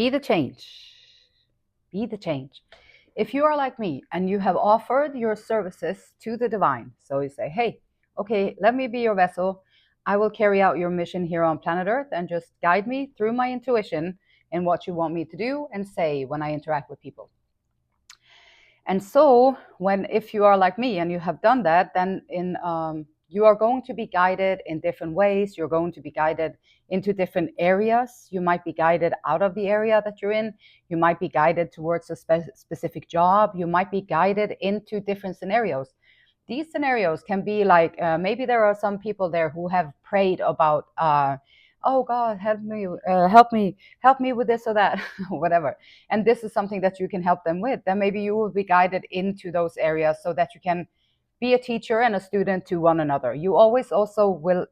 Be the change. Be the change. If you are like me and you have offered your services to the divine, so you say, hey, okay, let me be your vessel. I will carry out your mission here on planet Earth and just guide me through my intuition in what you want me to do and say when I interact with people. And so if you are like me and you have done that, then you are going to be guided in different ways. You're going to be guided into different areas. You might be guided out of the area that you're in. You might be guided towards a specific job. You might be guided into different scenarios. These scenarios can be like, maybe there are some people there who have prayed about, oh God, help me with this or that, whatever. And this is something that you can help them with. Then maybe you will be guided into those areas so that you can be a teacher and a student to one another. You always also will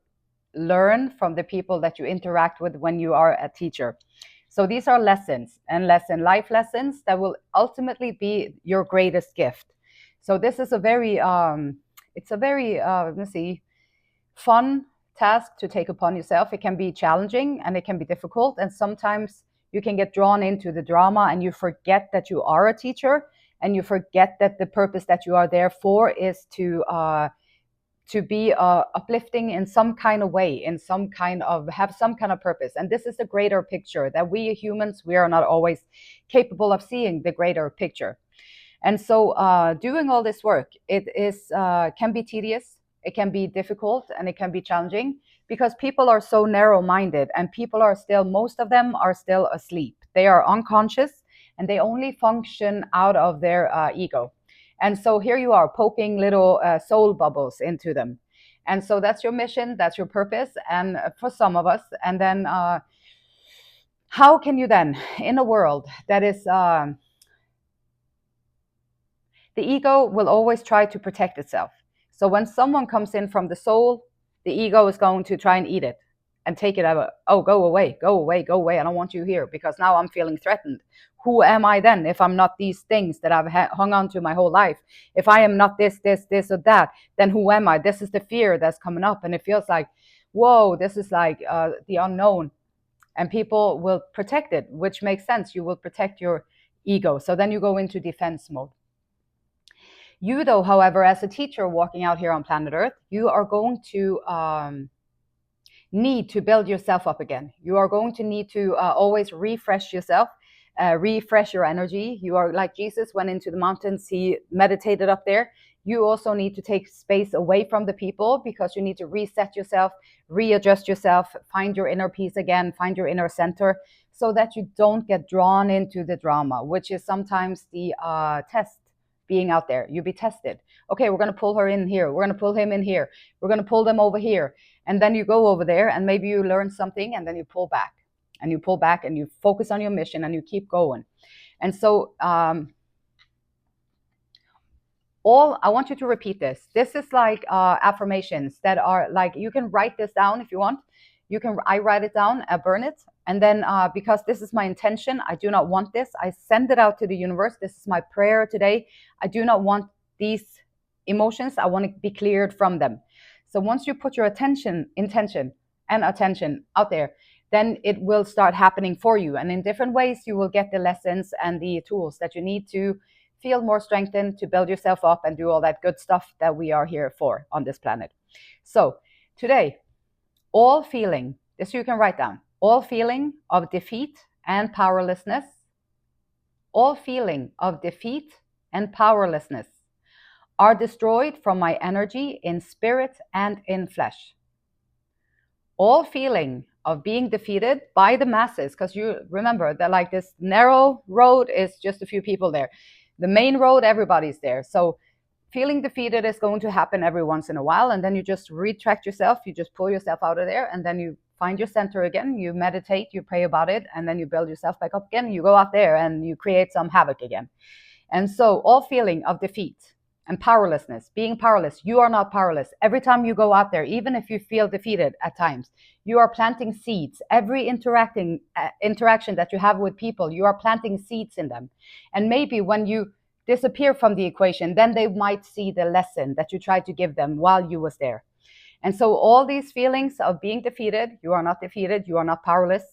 learn from the people that you interact with when you are a teacher. So these are lessons and life lessons that will ultimately be your greatest gift. So this is a very, let's see, fun task to take upon yourself. It can be challenging and it can be difficult. And sometimes you can get drawn into the drama and you forget that you are a teacher, and you forget that the purpose that you are there for is to be uplifting in some kind of way, have some kind of purpose. And this is the greater picture that we humans, we are not always capable of seeing the greater picture. And so doing all this work, it is can be tedious, it can be difficult, and it can be challenging because people are so narrow-minded, and people are still, most of them are still asleep. They are unconscious and they only function out of their ego. And so here you are poking little soul bubbles into them. And so that's your mission, that's your purpose, and for some of us. And then how can you then, in a world that is the ego will always try to protect itself. So when someone comes in from the soul, the ego is going to try and eat it and take it out. Oh, go away, go away, go away. I don't want you here because now I'm feeling threatened. Who am I then if I'm not these things that I've hung on to my whole life? If I am not this, or that, then who am I? This is the fear that's coming up. And it feels like, whoa, this is like the unknown. And people will protect it, which makes sense. You will protect your ego. So then you go into defense mode. You, though, however, as a teacher walking out here on planet Earth, you are going to need to build yourself up again. You are going to need to always refresh yourself, refresh your energy. You are like Jesus went into the mountains, he meditated up there. You also need to take space away from the people because you need to reset yourself, readjust yourself, find your inner peace again, find your inner center, so that you don't get drawn into the drama, which is sometimes the test. Being out there, you be tested. Okay, we're going to pull her in here, we're going to pull him in here, we're going to pull them over here, and then you go over there and maybe you learn something, and then you pull back and you focus on your mission and you keep going. And so I want you to repeat this. This is like affirmations that are like, you can write this down if you want. I write it down, I burn it, and then because this is my intention, I do not want this, I send it out to the universe. This is my prayer today. I do not want these emotions. I want to be cleared from them. So once you put your intention out there, then it will start happening for you. And in different ways, you will get the lessons and the tools that you need to feel more strengthened, to build yourself up and do all that good stuff that we are here for on this planet. So today, all feeling, this you can write down, all feeling of defeat and powerlessness, all feeling of defeat and powerlessness are destroyed from my energy in spirit and in flesh. All feeling of being defeated by the masses, because you remember that like this narrow road is just a few people there. The main road, everybody's there. So feeling defeated is going to happen every once in a while, and then you just retract yourself, you just pull yourself out of there, and then you find your center again, you meditate, you pray about it, and then you build yourself back up again, you go out there and you create some havoc again. And so all feeling of defeat and powerlessness, being powerless, you are not powerless. Every time you go out there, even if you feel defeated at times, you are planting seeds. Every interaction that you have with people, you are planting seeds in them. And maybe when you disappear from the equation, then they might see the lesson that you tried to give them while you was there. And so all these feelings of being defeated, you are not defeated, you are not powerless,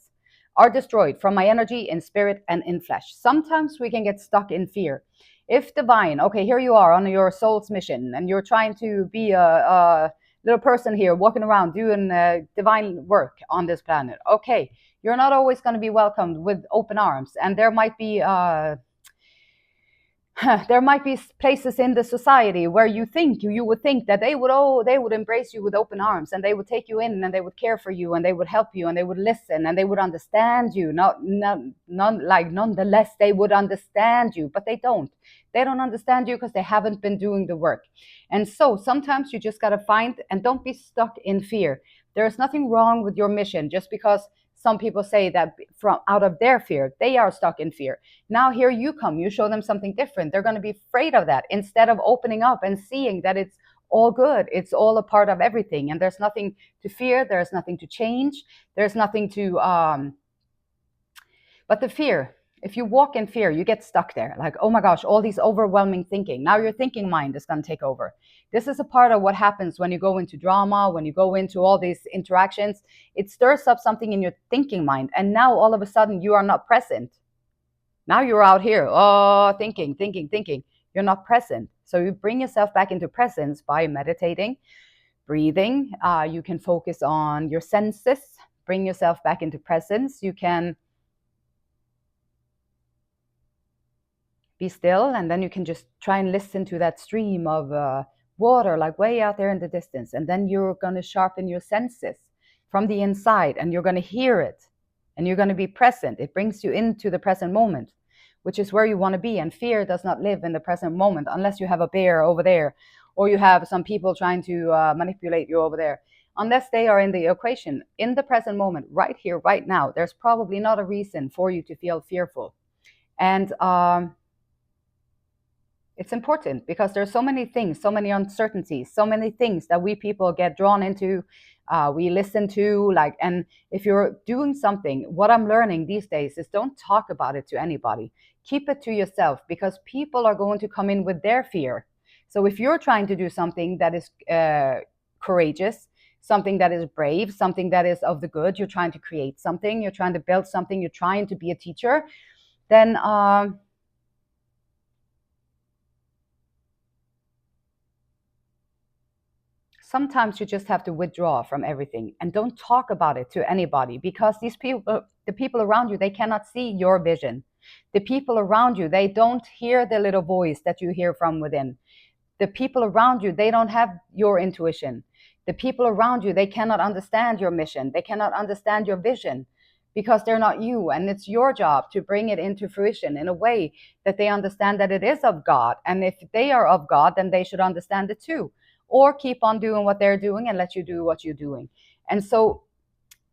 are destroyed from my energy in spirit and in flesh. Sometimes we can get stuck in fear. If divine, okay, here you are on your soul's mission and you're trying to be a little person here walking around doing divine work on this planet. Okay, you're not always going to be welcomed with open arms, and there might be there might be places in the society where you would think that they would embrace you with open arms, and they would take you in, and they would care for you, and they would help you, and they would listen, and they would understand you. Nonetheless they would understand you, but they don't understand you because they haven't been doing the work. And so sometimes you just got to find, and don't be stuck in fear. There's nothing wrong with your mission just because some people say that from out of their fear they are stuck in fear. Now here you come, you show them something different, they're going to be afraid of that instead of opening up and seeing that it's all good, it's all a part of everything, and there's nothing to fear, there's nothing to change, there's nothing to but the fear, if you walk in fear, you get stuck there. Like, oh my gosh, all these overwhelming thinking. Now your thinking mind is going to take over. This is a part of what happens when you go into drama, when you go into all these interactions. It stirs up something in your thinking mind. And now all of a sudden you are not present. Now you're out here, thinking. You're not present. So you bring yourself back into presence by meditating, breathing. You can focus on your senses, bring yourself back into presence. You can be still, and then you can just try and listen to that stream of water, like way out there in the distance. And then you're going to sharpen your senses from the inside, and you're going to hear it, and you're going to be present. It brings you into the present moment, which is where you want to be. And fear does not live in the present moment unless you have a bear over there, or you have some people trying to manipulate you over there. Unless they are in the equation, in the present moment, right here, right now, there's probably not a reason for you to feel fearful. And it's important because there's so many things, so many uncertainties, so many things that we people get drawn into, we listen to, like, and if you're doing something, what I'm learning these days is don't talk about it to anybody. Keep it to yourself, because people are going to come in with their fear. So if you're trying to do something that is courageous, something that is brave, something that is of the good, you're trying to create something, you're trying to build something, you're trying to be a teacher, then sometimes you just have to withdraw from everything and don't talk about it to anybody, because these people, the people around you, they cannot see your vision. The people around you, they don't hear the little voice that you hear from within. The people around you, they don't have your intuition. The people around you, they cannot understand your mission. They cannot understand your vision because they're not you. And it's your job to bring it into fruition in a way that they understand that it is of God. And if they are of God, then they should understand it too. Or keep on doing what they're doing and let you do what you're doing. And so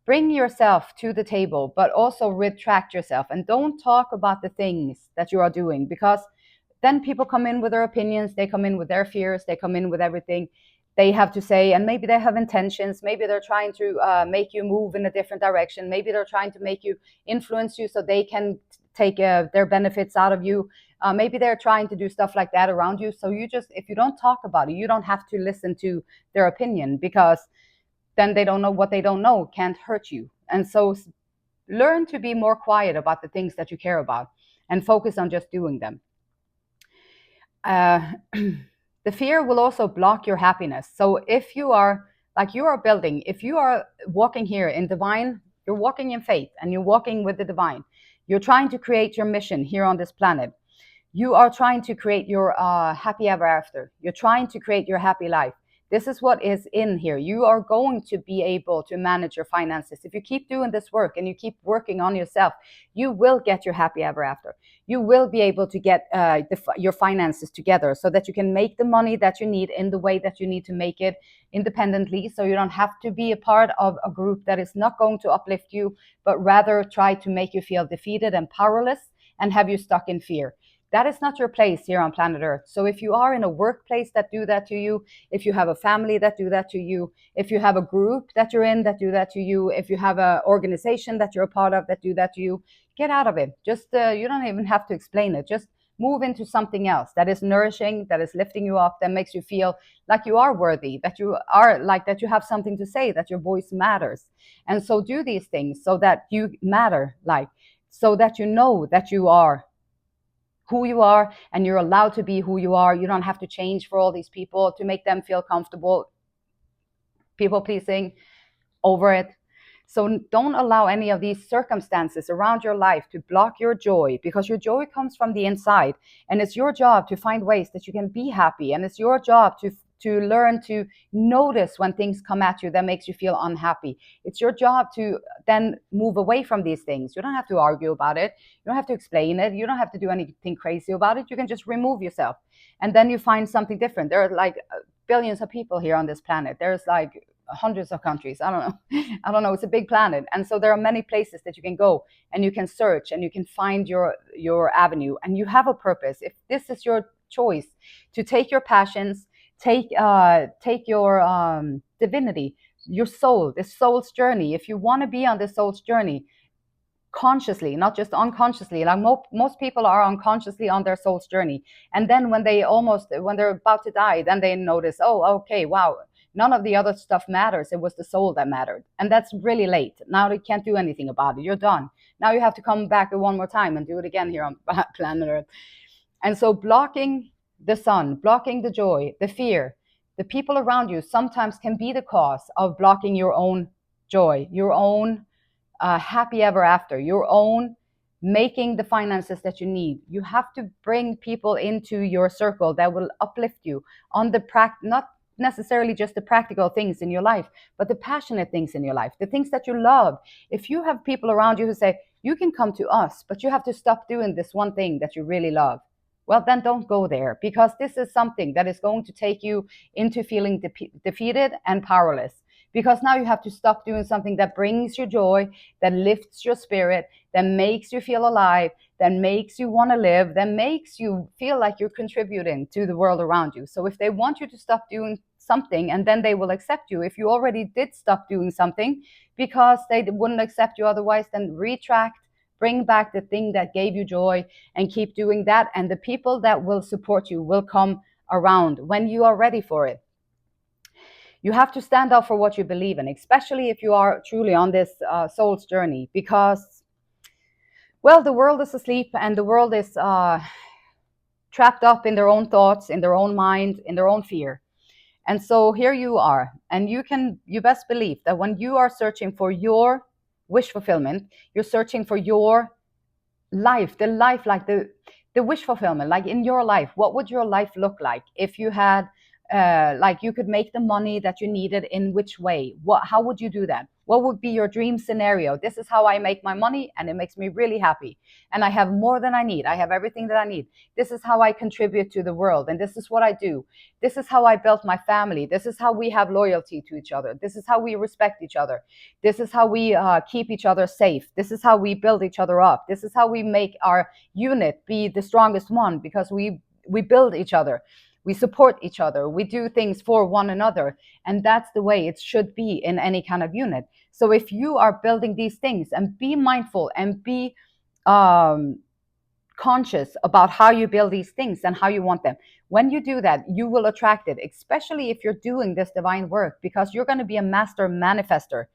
bring yourself to the table, but also retract yourself and don't talk about the things that you are doing, because then people come in with their opinions, they come in with their fears, they come in with everything they have to say, and maybe they have intentions, maybe they're trying to make you move in a different direction, maybe they're trying to make you influence you so they can take their benefits out of you. Maybe they're trying to do stuff like that around you. So you just, if you don't talk about it, you don't have to listen to their opinion, because then they don't know what they don't know can't hurt you. And so learn to be more quiet about the things that you care about and focus on just doing them. The fear will also block your happiness. So if you are, like you are building, if you are walking here in divine, you're walking in faith and you're walking with the divine, you're trying to create your mission here on this planet. You are trying to create your happy ever after. You're trying to create your happy life. This is what is in here. You are going to be able to manage your finances. If you keep doing this work and you keep working on yourself, you will get your happy ever after. You will be able to get your finances together so that you can make the money that you need in the way that you need to make it independently. So you don't have to be a part of a group that is not going to uplift you, but rather try to make you feel defeated and powerless and have you stuck in fear. That is not your place here on planet Earth. So if you are in a workplace that do that to you, if you have a family that do that to you, if you have a group that you're in that do that to you, if you have an organization that you're a part of that do that to you, get out of it. Just you don't even have to explain it. Just Move into something else that is nourishing, that is lifting you up, that makes you feel like you are worthy, that you are like, that you have something to say, that your voice matters. And so do these things so that you matter, like, so that you know that you are who you are and you're allowed to be who you are. You don't have to change for all these people to make them feel comfortable. People pleasing, over it. So don't allow any of these circumstances around your life to block your joy, because your joy comes from the inside, and it's your job to find ways that you can be happy, and it's your job to learn to notice when things come at you that makes you feel unhappy. It's your job to then move away from these things. You don't have to argue about it. You don't have to explain it. You don't have to do anything crazy about it. You can just remove yourself, and then you find something different. There are like billions of people here on this planet. There's like hundreds of countries. I don't know. I don't know. It's a big planet, and so there are many places that you can go, and you can search, and you can find your avenue, and you have a purpose. If this is your choice to take your passions, take your divinity, your soul, this soul's journey. If you want to be on this soul's journey consciously, not just unconsciously, like most people are unconsciously on their soul's journey, and then when they're about to die, then they notice, oh, okay, wow, none of the other stuff matters. It was the soul that mattered. And that's really late. Now they can't do anything about it. You're done. Now you have to come back one more time and do it again here on planet Earth. And so blocking the sun, blocking the joy, the fear, the people around you sometimes can be the cause of blocking your own joy, your own happy ever after, your own making the finances that you need. You have to bring people into your circle that will uplift you on the not necessarily just the practical things in your life, but the passionate things in your life, the things that you love. If you have people around you who say, you can come to us, but you have to stop doing this one thing that you really love, well, then don't go there, because this is something that is going to take you into feeling defeated and powerless. Because now you have to stop doing something that brings you joy, that lifts your spirit, that makes you feel alive, that makes you want to live, that makes you feel like you're contributing to the world around you. So if they want you to stop doing something, and then they will accept you, if you already did stop doing something because they wouldn't accept you otherwise, then retract, bring back the thing that gave you joy, and keep doing that. And the people that will support you will come around when you are ready for it. You have to stand up for what you believe in, especially if you are truly on this soul's journey, because, well, the world is asleep, and the world is trapped up in their own thoughts, in their own mind, in their own fear. And so here you are, and you best believe that when you are searching for your wish fulfillment, you're searching for your life, the life, like the wish fulfillment, like in your life, what would your life look like if you had like you could make the money that you needed? In which way? How would you do that? What would be your dream scenario? This is how I make my money, and it makes me really happy, and I have more than I need. I have everything that I need. This is how I contribute to the world, and this is what I do. This is how I built my family. This is how we have loyalty to each other. This is how we respect each other. This is how we keep each other safe. This is how we build each other up. This is how we make our unit be the strongest one, because we build each other. We support each other. We do things for one another. And that's the way it should be in any kind of unit. So if you are building these things, and be mindful and be conscious about how you build these things and how you want them. When you do that, you will attract it, especially if you're doing this divine work, because you're going to be a master manifester,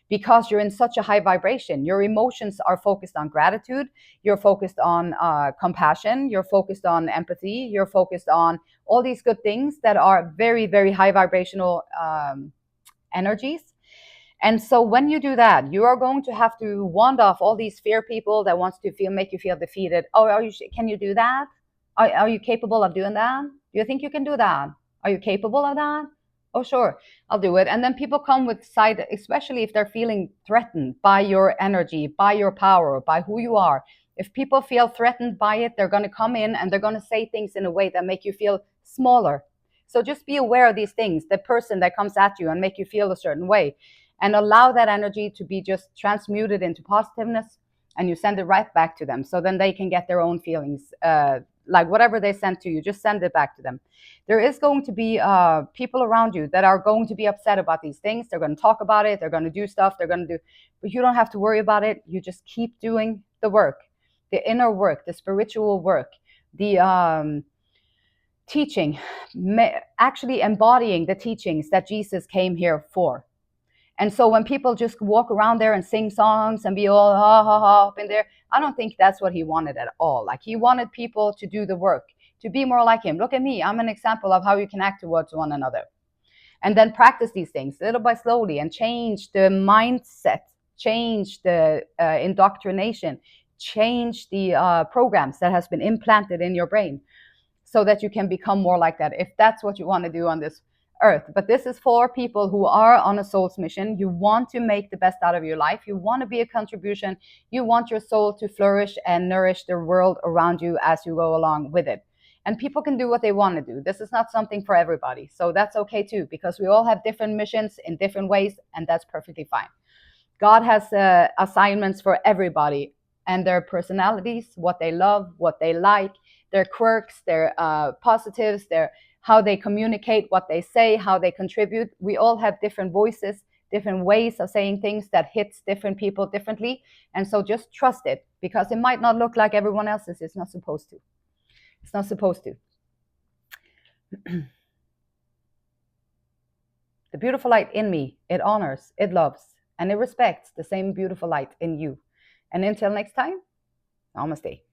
because you're in such a high vibration. Your emotions are focused on gratitude. You're focused on compassion. You're focused on empathy. You're focused on all these good things that are very, very high vibrational energies. And so when you do that, you are going to have to wand off all these fear people that wants to make you feel defeated. Oh, can you do that? Are you capable of doing that? Do you think you can do that? Are you capable of that? Oh, sure, I'll do it. And then people come with side, especially if they're feeling threatened by your energy, by your power, by who you are. If people feel threatened by it, they're going to come in and they're going to say things in a way that make you feel smaller. So just be aware of these things, the person that comes at you and make you feel a certain way, and allow that energy to be just transmuted into positiveness, and you send it right back to them. So then they can get their own feelings, like whatever they send to you, just send it back to them. There is going to be people around you that are going to be upset about these things. They're going to talk about it. They're going to do stuff. They're going to do, but you don't have to worry about it. You just keep doing the work, the inner work, the spiritual work. the teaching, actually embodying the teachings that Jesus came here for. And so when people just walk around there and sing songs and be all ha ha ha up in there, I don't think that's what he wanted at all. Like, he wanted people to do the work, to be more like him. Look at me, I'm an example of how you can act towards one another. And then practice these things little by slowly and change the mindset, change the indoctrination, change the programs that has been implanted in your brain, so that you can become more like that, if that's what you want to do on this earth. But this is for people who are on a soul's mission. You want to make the best out of your life. You want to be a contribution. You want your soul to flourish and nourish the world around you as you go along with it. And people can do what they want to do. This is not something for everybody. So that's okay too, because we all have different missions in different ways, and that's perfectly fine. God has assignments for everybody and their personalities, what they love, what they like, their quirks, their positives, their how they communicate, what they say, how they contribute. We all have different voices, different ways of saying things that hits different people differently. And so just trust it, because it might not look like everyone else's. It's not supposed to. It's not supposed to. The beautiful light in me, it honors, it loves, and it respects the same beautiful light in you. And until next time, namaste.